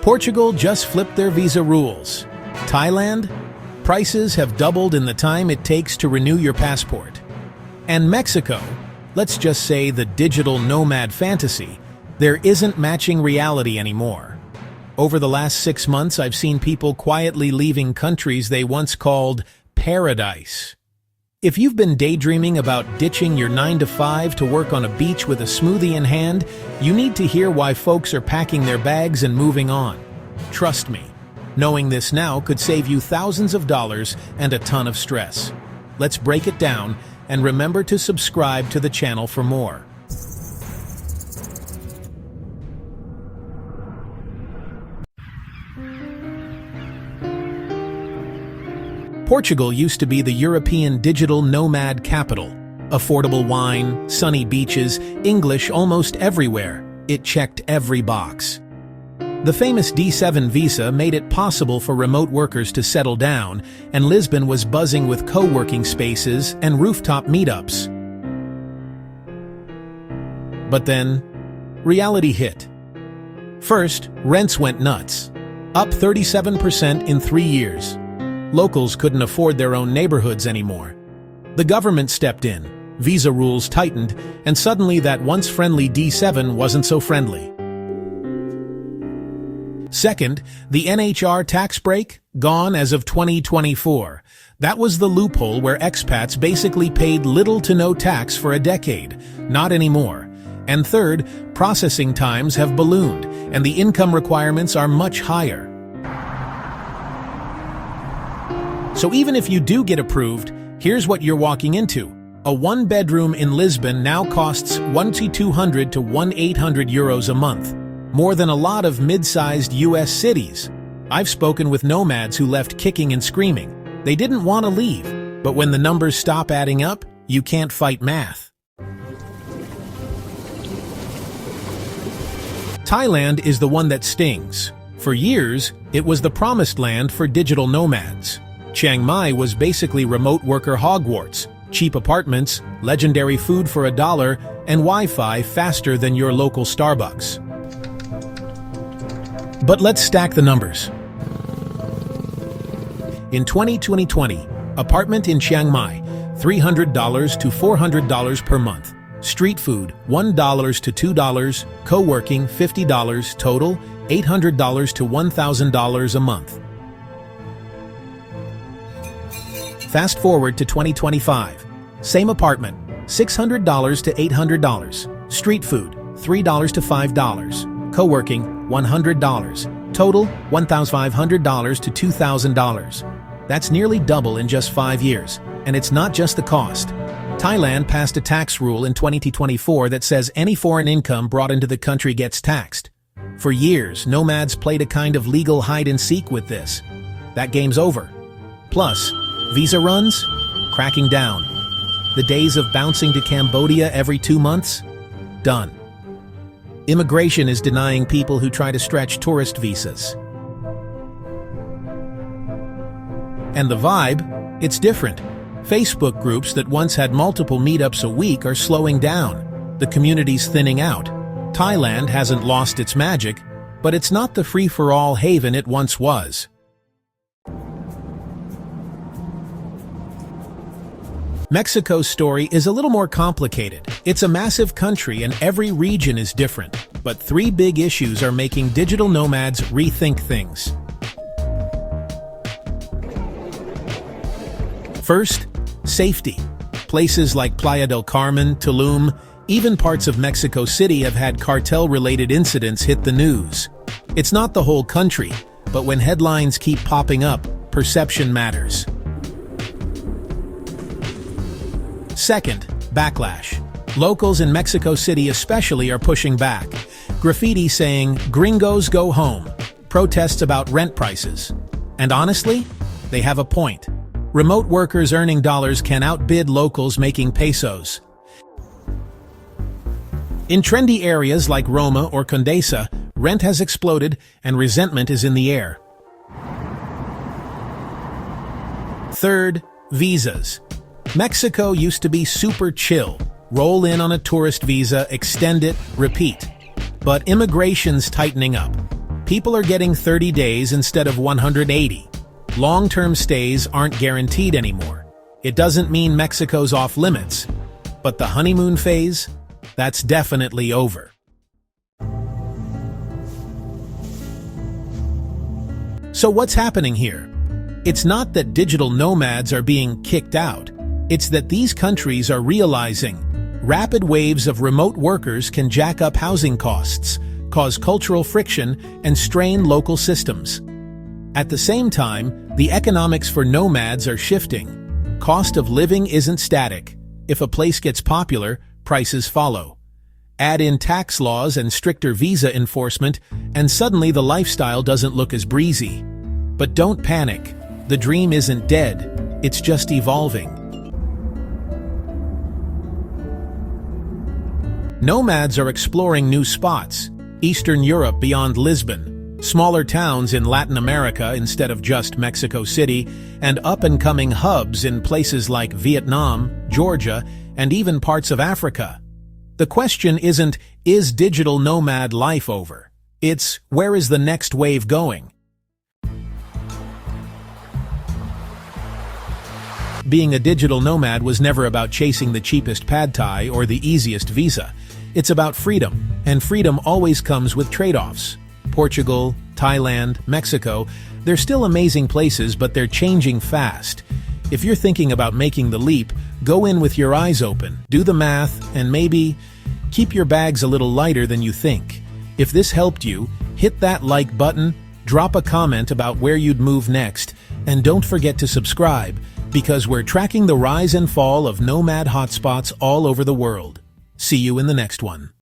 Portugal just flipped their visa rules. Thailand? Prices have doubled in the time it takes to renew your passport. And Mexico? Let's just say the digital nomad fantasy. There isn't matching reality anymore. Over the last 6 months, I've seen people quietly leaving countries they once called paradise. If you've been daydreaming about ditching your 9-to-5 to work on a beach with a smoothie in hand, you need to hear why folks are packing their bags and moving on. Trust me, knowing this now could save you thousands of dollars and a ton of stress. Let's break it down, and remember to subscribe to the channel for more. Portugal used to be the European digital nomad capital. Affordable wine, sunny beaches, English almost everywhere. It checked every box. The famous D7 visa made it possible for remote workers to settle down, and Lisbon was buzzing with co-working spaces and rooftop meetups. But then, reality hit. First, rents went nuts. Up 37% in 3 years. Locals couldn't afford their own neighborhoods anymore. The government stepped in, visa rules tightened, and suddenly that once friendly D7 wasn't so friendly. Second, the NHR tax break, gone as of 2024. That was the loophole where expats basically paid little to no tax for a decade. Not anymore. And third, processing times have ballooned, and the income requirements are much higher. So even if you do get approved, here's what you're walking into. A one-bedroom in Lisbon now costs €1,200 to €1,800 a month, more than a lot of mid-sized US cities. I've spoken with nomads who left kicking and screaming. They didn't want to leave, but when the numbers stop adding up, you can't fight math. Thailand is the one that stings. For years, it was the promised land for digital nomads. Chiang Mai was basically remote worker Hogwarts, cheap apartments, legendary food for $1, and Wi-Fi faster than your local Starbucks. But let's stack the numbers. In 2020, apartment in Chiang Mai, $300 to $400 per month. Street food, $1 to $2, co-working, $50, total, $800 to $1,000 a month. Fast forward to 2025. Same apartment, $600 to $800. Street food, $3 to $5. Co-working, $100. Total, $1,500 to $2,000. That's nearly double in just 5 years. And it's not just the cost. Thailand passed a tax rule in 2024 that says any foreign income brought into the country gets taxed. For years, nomads played a kind of legal hide-and-seek with this. That game's over. Plus, visa runs? Cracking down. The days of bouncing to Cambodia every 2 months? Done. Immigration is denying people who try to stretch tourist visas. And the vibe? It's different. Facebook groups that once had multiple meetups a week are slowing down. The community's thinning out. Thailand hasn't lost its magic, but it's not the free-for-all haven it once was. Mexico's story is a little more complicated. It's a massive country and every region is different, but 3 big issues are making digital nomads rethink things. First, safety. Places like Playa del Carmen, Tulum, even parts of Mexico City have had cartel-related incidents hit the news. It's not the whole country, but when headlines keep popping up, perception matters. Second, backlash. Locals in Mexico City especially are pushing back. Graffiti saying, "Gringos go home." Protests about rent prices. And honestly, they have a point. Remote workers earning dollars can outbid locals making pesos. In trendy areas like Roma or Condesa, rent has exploded and resentment is in the air. Third, visas. Mexico used to be super chill. Roll in on a tourist visa, extend it, repeat. But immigration's tightening up. People are getting 30 days instead of 180. Long-term stays aren't guaranteed anymore. It doesn't mean Mexico's off limits, but the honeymoon phase, that's definitely over. So what's happening here? It's not that digital nomads are being kicked out. It's that these countries are realizing rapid waves of remote workers can jack up housing costs, cause cultural friction, and strain local systems. At the same time, the economics for nomads are shifting. Cost of living isn't static. If a place gets popular, prices follow. Add in tax laws and stricter visa enforcement, and suddenly the lifestyle doesn't look as breezy. But don't panic. The dream isn't dead. It's just evolving. Nomads are exploring new spots. Eastern Europe beyond Lisbon, smaller towns in Latin America instead of just Mexico City, and up-and-coming hubs in places like Vietnam, Georgia, and even parts of Africa. The question isn't, is digital nomad life over? It's, where is the next wave going? Being a digital nomad was never about chasing the cheapest pad thai or the easiest visa. It's about freedom, and freedom always comes with trade-offs. Portugal, Thailand, Mexico, they're still amazing places, but they're changing fast. If you're thinking about making the leap, go in with your eyes open, do the math, and maybe keep your bags a little lighter than you think. If this helped you, hit that like button, drop a comment about where you'd move next, and don't forget to subscribe, because we're tracking the rise and fall of nomad hotspots all over the world. See you in the next one.